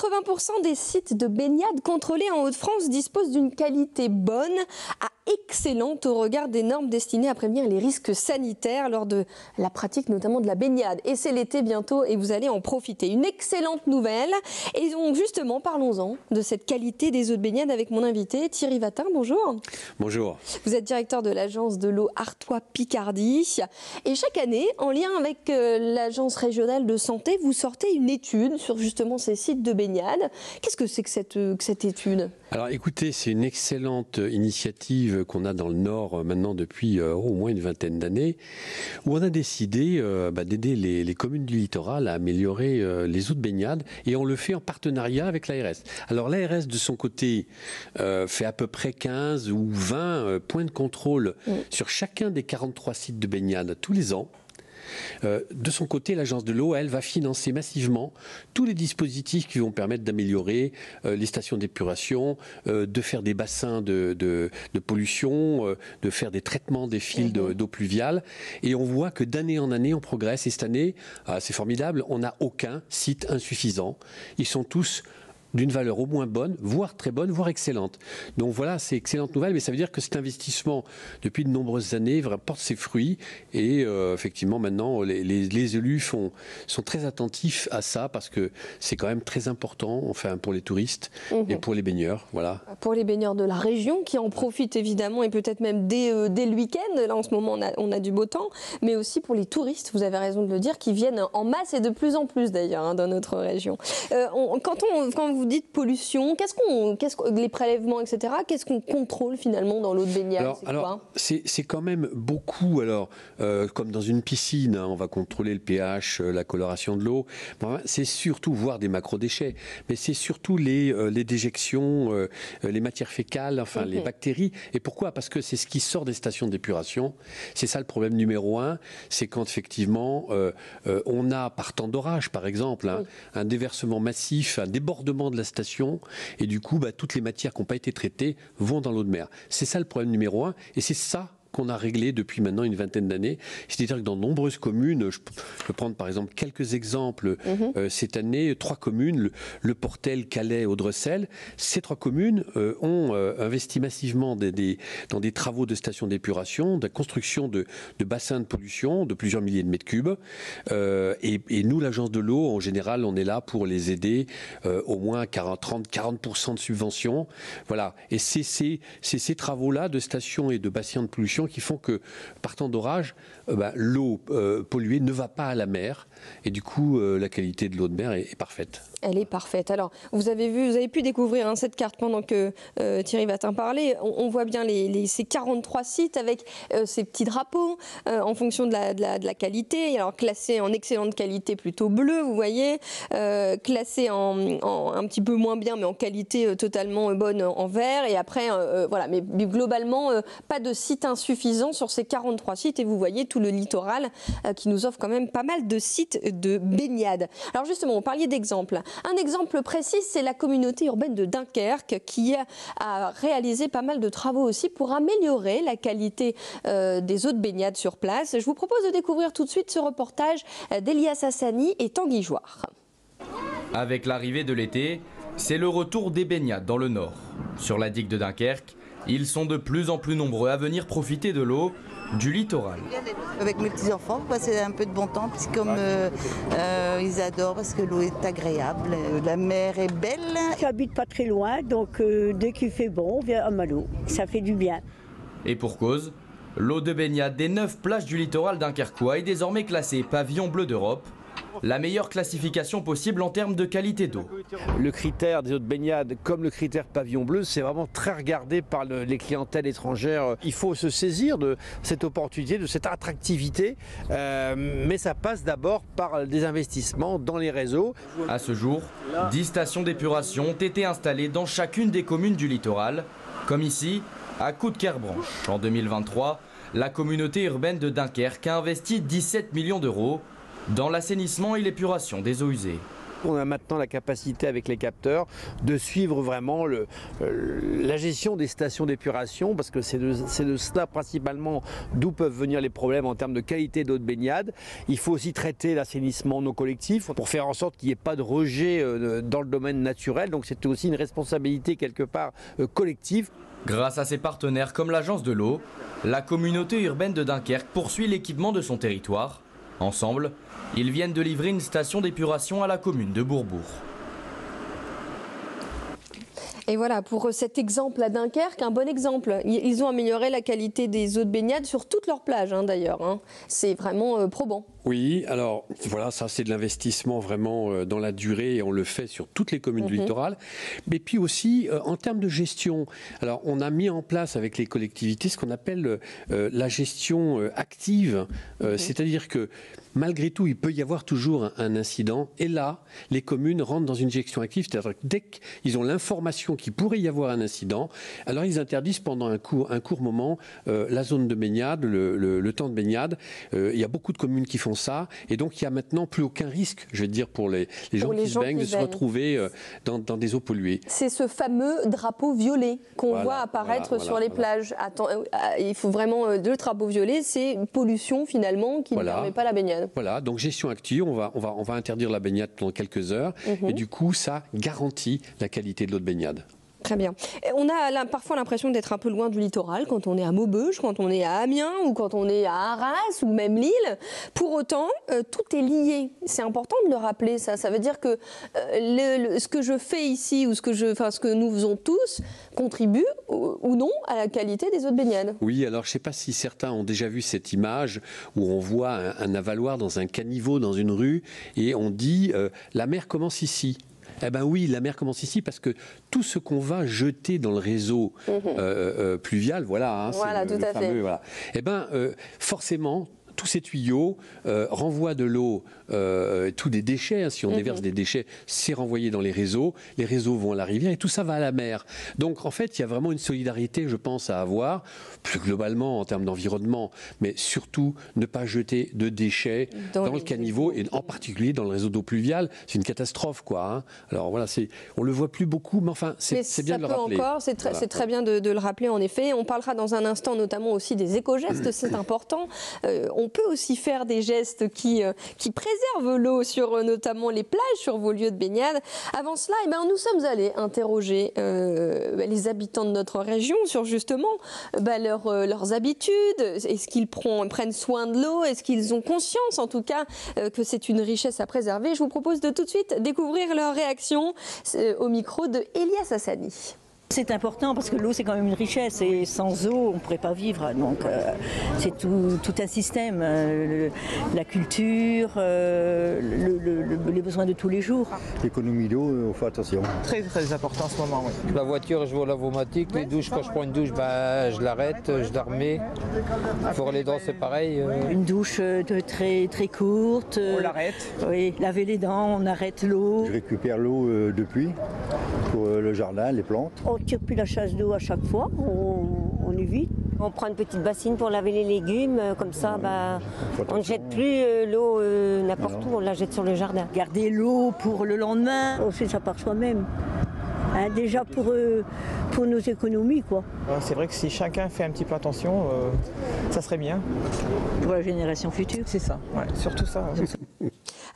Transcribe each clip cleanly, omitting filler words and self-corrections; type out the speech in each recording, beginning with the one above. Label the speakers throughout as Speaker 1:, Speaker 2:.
Speaker 1: 80% des sites de baignade contrôlés en Hauts-de-France disposent d'une qualité bonne à excellente au regard des normes destinées à prévenir les risques sanitaires lors de la pratique notamment de la baignade. Et c'est l'été bientôt et vous allez en profiter. Une excellente nouvelle. Et donc justement, parlons-en de cette qualité des eaux de baignade avec mon invité Thierry Vatin. Bonjour.
Speaker 2: Bonjour.
Speaker 1: Vous êtes directeur de l'agence de l'eau Artois-Picardie. Et chaque année, en lien avec l'agence régionale de santé, vous sortez une étude sur justement ces sites de baignade. Qu'est-ce que c'est que cette étude ?
Speaker 2: Alors écoutez, c'est une excellente initiative qu'on a dans le Nord maintenant depuis au moins une vingtaine d'années, où on a décidé d'aider les communes du littoral à améliorer les eaux de baignade, et on le fait en partenariat avec l'ARS. Alors l'ARS de son côté fait à peu près 15 ou 20 points de contrôle sur chacun des 43 sites de baignade tous les ans. De son côté, l'agence de l'eau, elle, va financer massivement tous les dispositifs qui vont permettre d'améliorer les stations d'épuration, de faire des bassins de pollution, de faire des traitements des fils d'eau pluviale. Et on voit que d'année en année, on progresse. Et cette année, c'est formidable, on n'a aucun site insuffisant. Ils sont tous d'une valeur au moins bonne, voire très bonne, voire excellente. Donc voilà, c'est excellente nouvelle, mais ça veut dire que cet investissement, depuis de nombreuses années, porte ses fruits. Et effectivement, maintenant, les élus sont très attentifs à ça, parce que c'est quand même très important, enfin, pour les touristes et pour les baigneurs. Voilà.
Speaker 1: Pour les baigneurs de la région, qui en profitent évidemment, et peut-être même dès le week-end. Là, en ce moment, on a du beau temps. Mais aussi pour les touristes, vous avez raison de le dire, qui viennent en masse, et de plus en plus d'ailleurs, dans notre région. Quand vous dites pollution, les prélèvements, etc., qu'est-ce qu'on contrôle finalement dans l'eau de baignade?
Speaker 2: C'est quand même beaucoup, comme dans une piscine, on va contrôler le pH, la coloration de l'eau. C'est surtout voir des macro-déchets, mais c'est surtout les déjections, les matières fécales, enfin les bactéries. Et pourquoi? Parce que c'est ce qui sort des stations d'épuration. C'est ça le problème numéro 1, c'est quand effectivement on a, par temps d'orage par exemple, un déversement massif, un débordement de la station, et du coup toutes les matières qui n'ont pas été traitées vont dans l'eau de mer. C'est ça le problème numéro 1, et c'est ça qu'on a réglé depuis maintenant une vingtaine d'années. C'est-à-dire que dans de nombreuses communes, je peux prendre par exemple quelques exemples, cette année, 3 communes, le Portel, Calais, Audrecel, ces 3 communes ont investi massivement dans des travaux de stations d'épuration, de la construction de bassins de pollution de plusieurs milliers de mètres cubes. Et nous, l'agence de l'eau, en général, on est là pour les aider, au moins 30-40% de subventions. Voilà. Et c'est ces travaux-là de stations et de bassins de pollution qui font que, par temps d'orage, l'eau polluée ne va pas à la mer, et du coup la qualité de l'eau de mer est parfaite.
Speaker 1: Elle est parfaite. Alors, vous avez pu découvrir cette carte pendant que Thierry Vatin parlait. On voit bien ces 43 sites avec ces petits drapeaux en fonction de la qualité. Alors, classés en excellente qualité, plutôt bleu, vous voyez. Classés en un petit peu moins bien, mais en qualité totalement bonne, en vert. Et après, voilà. Mais globalement, pas de site insuffisant sur ces 43 sites. Et vous voyez tout le littoral qui nous offre quand même pas mal de sites de baignade. Alors, justement, on parlait d'exemples. Un exemple précis, c'est la communauté urbaine de Dunkerque qui a réalisé pas mal de travaux aussi pour améliorer la qualité des eaux de baignade sur place. Je vous propose de découvrir tout de suite ce reportage d'Elias Hassani et Tanguy Jouard.
Speaker 3: Avec l'arrivée de l'été, c'est le retour des baignades dans le nord. Sur la digue de Dunkerque, ils sont de plus en plus nombreux à venir profiter de l'eau du littoral.
Speaker 4: Avec mes petits-enfants, passer un peu de bon temps, parce que comme ils adorent, parce que l'eau est agréable, la mer est belle.
Speaker 5: J'habite pas très loin, donc dès qu'il fait bon, on vient à Malo. Ça fait du bien.
Speaker 3: Et pour cause, l'eau de baignade des 9 plages du littoral dunkerquois est désormais classée pavillon bleu d'Europe, la meilleure classification possible en termes de qualité d'eau.
Speaker 6: Le critère des eaux de baignade, comme le critère pavillon bleu, c'est vraiment très regardé par les clientèles étrangères. Il faut se saisir de cette opportunité, de cette attractivité, mais ça passe d'abord par des investissements dans les réseaux.
Speaker 3: À ce jour, 10 stations d'épuration ont été installées dans chacune des communes du littoral, comme ici, à Coudekerre-Branche. En 2023, la communauté urbaine de Dunkerque a investi 17 millions d'euros dans l'assainissement et l'épuration des eaux usées.
Speaker 6: On a maintenant la capacité avec les capteurs de suivre vraiment la gestion des stations d'épuration, parce que c'est de cela principalement d'où peuvent venir les problèmes en termes de qualité d'eau de baignade. Il faut aussi traiter l'assainissement non collectif pour faire en sorte qu'il n'y ait pas de rejet dans le domaine naturel. Donc c'est aussi une responsabilité quelque part collective.
Speaker 3: Grâce à ses partenaires comme l'agence de l'eau, la communauté urbaine de Dunkerque poursuit l'équipement de son territoire. Ensemble, ils viennent de livrer une station d'épuration à la commune de Bourbourg.
Speaker 1: Et voilà, pour cet exemple à Dunkerque, un bon exemple. Ils ont amélioré la qualité des eaux de baignade sur toutes leurs plages, d'ailleurs. C'est vraiment probant.
Speaker 2: Oui, alors voilà, ça c'est de l'investissement vraiment dans la durée et on le fait sur toutes les communes du littoral. Mais puis aussi en termes de gestion, alors on a mis en place avec les collectivités ce qu'on appelle la gestion active, c'est-à-dire que malgré tout il peut y avoir toujours un incident et là les communes rentrent dans une gestion active, c'est-à-dire que dès qu'ils ont l'information qu'il pourrait y avoir un incident, alors ils interdisent pendant un court moment la zone de baignade, le temps de baignade. Il y a beaucoup de communes qui font ça, et donc il n'y a maintenant plus aucun risque, je vais dire, pour les gens qui se baignent, de se retrouver dans des eaux polluées.
Speaker 1: C'est ce fameux drapeau violet qu'on voit apparaître sur les plages. Il faut vraiment, le drapeau violet, c'est pollution finalement qui ne permet pas la baignade.
Speaker 2: Voilà, donc gestion active, on va interdire la baignade pendant quelques heures, et du coup ça garantit la qualité de l'eau de baignade.
Speaker 1: Très bien. On a parfois l'impression d'être un peu loin du littoral quand on est à Maubeuge, quand on est à Amiens ou quand on est à Arras ou même Lille. Pour autant, tout est lié. C'est important de le rappeler, ça. Ça veut dire que ce que je fais ici ou ce que nous faisons tous contribue ou non à la qualité des eaux de baignade.
Speaker 2: Oui, alors je ne sais pas si certains ont déjà vu cette image où on voit un avaloir dans un caniveau dans une rue et on dit la mer commence ici. Eh bien oui, la mer commence ici parce que tout ce qu'on va jeter dans le réseau pluvial, voilà,
Speaker 1: voilà,
Speaker 2: c'est le fameux, voilà. Eh bien forcément, tous ces tuyaux renvoient de l'eau, tous des déchets, si on déverse des déchets, c'est renvoyé dans les réseaux vont à la rivière et tout ça va à la mer. Donc en fait, il y a vraiment une solidarité, je pense, à avoir, plus globalement en termes d'environnement, mais surtout ne pas jeter de déchets dans le caniveau et en particulier dans le réseau d'eau pluviale. C'est une catastrophe, quoi. Alors voilà, on le voit plus beaucoup, mais enfin, c'est bien de le rappeler.
Speaker 1: C'est très bien de le rappeler, en effet. On parlera dans un instant notamment aussi des éco-gestes, c'est important. On peut aussi faire des gestes qui préservent l'eau sur notamment les plages, sur vos lieux de baignade. Avant cela, nous sommes allés interroger les habitants de notre région sur justement leurs habitudes. Est-ce qu'ils prennent soin de l'eau? Est-ce qu'ils ont conscience en tout cas que c'est une richesse à préserver? Je vous propose de tout de suite découvrir leurs réactions au micro de Elias Hassani.
Speaker 5: C'est important parce que l'eau c'est quand même une richesse et sans eau on ne pourrait pas vivre. Donc c'est tout un système, la culture, les besoins de tous les jours.
Speaker 7: L'économie d'eau, on fait attention.
Speaker 8: Très très important en ce moment, oui.
Speaker 9: La voiture, je vais au lavomatique, les douches, quand je prends une douche, je l'arrête, je la remets. Pour les dents, c'est pareil.
Speaker 5: Une douche très, très courte.
Speaker 8: On l'arrête.
Speaker 5: Oui, laver les dents, on arrête l'eau.
Speaker 7: Je récupère l'eau de pluie pour le jardin, les plantes.
Speaker 5: On ne tire plus la chasse d'eau à chaque fois, on évite.
Speaker 10: On prend une petite bassine pour laver les légumes, comme ça on ne jette plus l'eau n'importe où, on la jette sur le jardin.
Speaker 5: Garder l'eau pour le lendemain, on fait ça par soi-même. Déjà pour nos économies, quoi.
Speaker 8: C'est vrai que si chacun fait un petit peu attention, ça serait bien.
Speaker 5: Pour la génération future.
Speaker 8: C'est ça, ouais, surtout ça.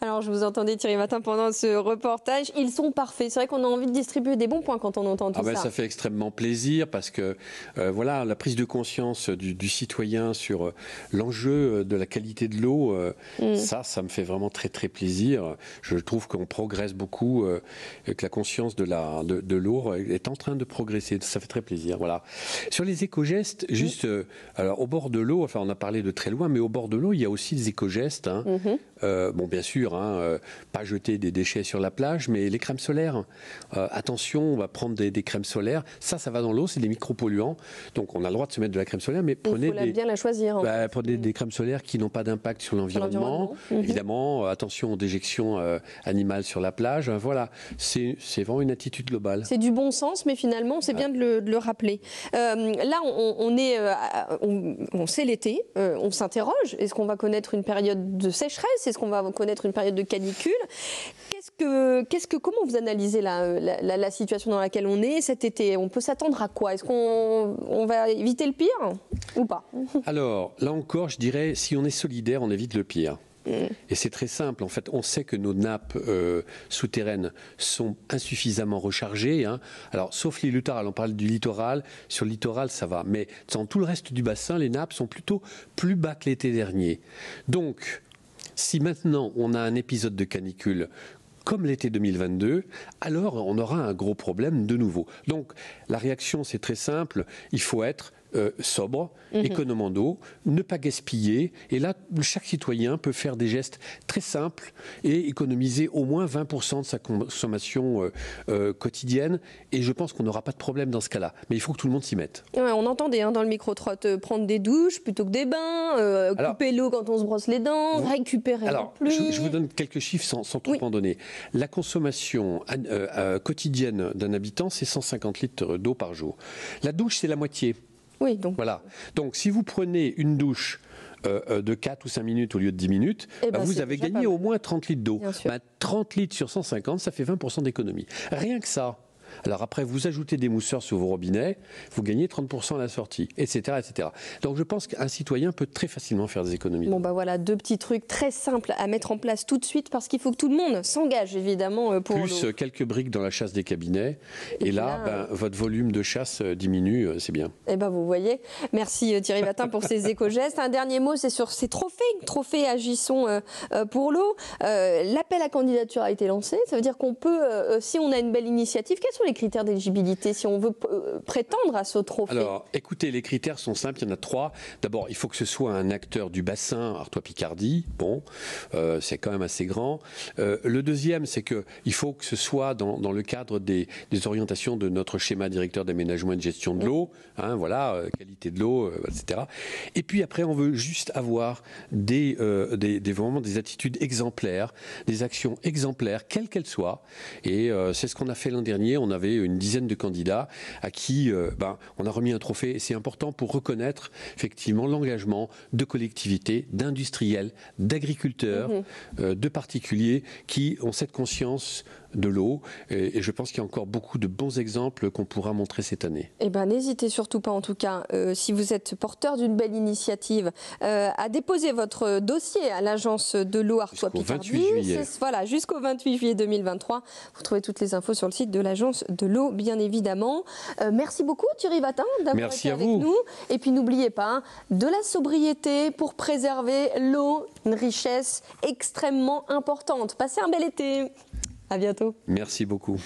Speaker 1: Alors, je vous entendais Thierry Vatin pendant ce reportage. Ils sont parfaits. C'est vrai qu'on a envie de distribuer des bons points quand on entend tout ça.
Speaker 2: Ça fait extrêmement plaisir parce que voilà, la prise de conscience du citoyen sur l'enjeu de la qualité de l'eau, ça me fait vraiment très très plaisir. Je trouve qu'on progresse beaucoup, que la conscience de l'eau est en train de progresser. Ça fait très plaisir. Voilà. Sur les éco-gestes, juste alors au bord de l'eau, enfin on a parlé de très loin, mais au bord de l'eau, il y a aussi des éco-gestes. Bon, bien sûr, pas jeter des déchets sur la plage, mais les crèmes solaires. Attention, on va prendre des crèmes solaires. Ça va dans l'eau, c'est des micropolluants. Donc, on a le droit de se mettre de la crème solaire, mais prenez
Speaker 1: bien la choisir.
Speaker 2: Prenez des crèmes solaires qui n'ont pas d'impact sur l'environnement. Évidemment, attention aux déjections animales sur la plage. Voilà, c'est vraiment une attitude globale.
Speaker 1: C'est du bon sens, mais finalement, c'est bien de le rappeler. Là, on sait l'été, on s'interroge. Est-ce qu'on va connaître une période de sécheresse? Est-ce qu'on va connaître une période de canicule? Comment vous analysez la situation dans laquelle on est cet été? On peut s'attendre à quoi? Est-ce qu'on va éviter le pire ou pas?
Speaker 2: Alors, là encore, je dirais, si on est solidaire, on évite le pire. Et c'est très simple, en fait, on sait que nos nappes souterraines sont insuffisamment rechargées. Alors, sauf les littorales, on parle du littoral, sur le littoral ça va, mais dans tout le reste du bassin, les nappes sont plutôt plus bas que l'été dernier. Donc, si maintenant on a un épisode de canicule comme l'été 2022, alors on aura un gros problème de nouveau. Donc, la réaction, c'est très simple, il faut être sobre, économant d'eau, ne pas gaspiller. Et là, chaque citoyen peut faire des gestes très simples et économiser au moins 20% de sa consommation quotidienne. Et je pense qu'on n'aura pas de problème dans ce cas-là. Mais il faut que tout le monde s'y mette.
Speaker 1: Ouais, on entendait dans le micro-trottoir prendre des douches plutôt que des bains, couper l'eau quand on se brosse les dents, récupérer la pluie.
Speaker 2: Je vous donne quelques chiffres sans trop en donner. La consommation quotidienne d'un habitant, c'est 150 litres d'eau par jour. La douche, c'est la moitié.
Speaker 1: Oui, donc.
Speaker 2: Voilà. Donc, si vous prenez une douche de 4 ou 5 minutes au lieu de 10 minutes, vous avez gagné au moins 30 litres d'eau. 30 litres sur 150, ça fait 20% d'économie. Rien que ça. Alors après, vous ajoutez des mousseurs sur vos robinets, vous gagnez 30% à la sortie, etc., etc. Donc je pense qu'un citoyen peut très facilement faire des économies.
Speaker 1: Bon voilà, 2 petits trucs très simples à mettre en place tout de suite parce qu'il faut que tout le monde s'engage évidemment pour
Speaker 2: plus quelques briques dans la chasse des cabinets. Et là, votre volume de chasse diminue, c'est bien.
Speaker 1: Et vous voyez. Merci Thierry Vatin pour ces éco-gestes. Un dernier mot, c'est sur ces trophées Agissons pour l'eau. L'appel à candidature a été lancé. Ça veut dire qu'on peut, si on a une belle initiative, quels sont les critères d'éligibilité si on veut prétendre à ce trophée?
Speaker 2: Alors, écoutez, les critères sont simples, il y en a 3. D'abord, il faut que ce soit un acteur du bassin Artois-Picardie. Bon, c'est quand même assez grand. Le deuxième, c'est qu'il faut que ce soit dans le cadre des orientations de notre schéma directeur d'aménagement et de gestion de l'eau. Qualité de l'eau, etc. Et puis après, on veut juste avoir vraiment des attitudes exemplaires, des actions exemplaires, quelles qu'elles soient. Et c'est ce qu'on a fait l'an dernier. On avait une dizaine de candidats à qui on a remis un trophée. C'est important pour reconnaître effectivement l'engagement de collectivités, d'industriels, d'agriculteurs, de particuliers qui ont cette conscience de l'eau. Et je pense qu'il y a encore beaucoup de bons exemples qu'on pourra montrer cette année.
Speaker 1: N'hésitez surtout pas, en tout cas, si vous êtes porteur d'une belle initiative, à déposer votre dossier à l'agence de l'eau Artois-Picardie. Voilà, jusqu'au 28 juillet 2023. Vous trouvez toutes les infos sur le site de l'agence de l'eau, bien évidemment. Merci beaucoup Thierry Vatin d'avoir été avec nous. Et puis n'oubliez pas, de la sobriété pour préserver l'eau, une richesse extrêmement importante. Passez un bel été. À bientôt.
Speaker 2: Merci beaucoup.